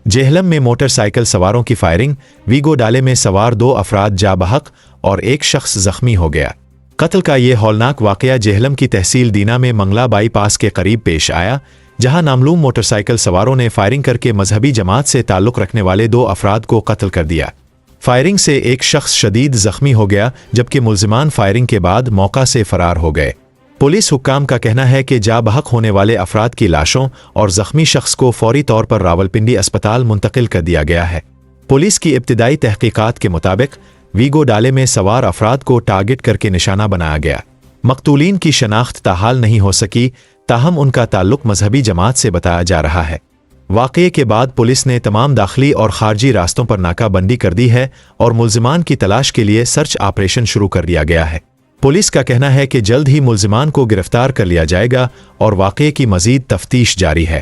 جہلم میں motor cycle سواروں کی فائرنگ، ویگو ڈالے میں سوار 2 افراد جاں بحق اور 1 شخص زخمی ہو گیا۔ قتل کا یہ ہولناک واقعہ جہلم کی تحصیل دینا میں منگلا بائی پاس کے قریب پیش آیا، جہاں نامعلوم موٹر سائیکل سواروں نے فائرنگ کر کے مذہبی جماعت سے تعلق رکھنے والے 2 افراد کو قتل کر دیا۔ فائرنگ سے 1 شخص شدید زخمی ہو گیا، جبکہ ملزمان فائرنگ کے بعد موقع سے فرار ہو گئے۔ پولیس حکام کا کہنا ہے کہ جاں بحق ہونے والے افراد کی لاشوں اور زخمی شخص کو فوری طور پر راولپنڈی اسپتال منتقل کر دیا گیا ہے۔ پولیس کی ابتدائی تحقیقات کے مطابق ویگو ڈالے میں سوار افراد کو ٹارگٹ کر کے نشانہ بنایا گیا۔ مقتولین کی شناخت تاحال نہیں ہو سکی، تاہم ان کا تعلق مذہبی جماعت سے بتایا جا رہا ہے۔ واقعے کے بعد پولیس نے تمام داخلی اور خارجی راستوں پر ناکہ بندی کر دی ہے اور ملزمان کی تلاش کے لیے سرچ آپریشن شروع کر دیا گیا ہے۔ پولیس کا کہنا ہے کہ جلد ہی ملزمان کو گرفتار کر لیا جائے گا اور واقعے کی مزید تفتیش جاری ہے۔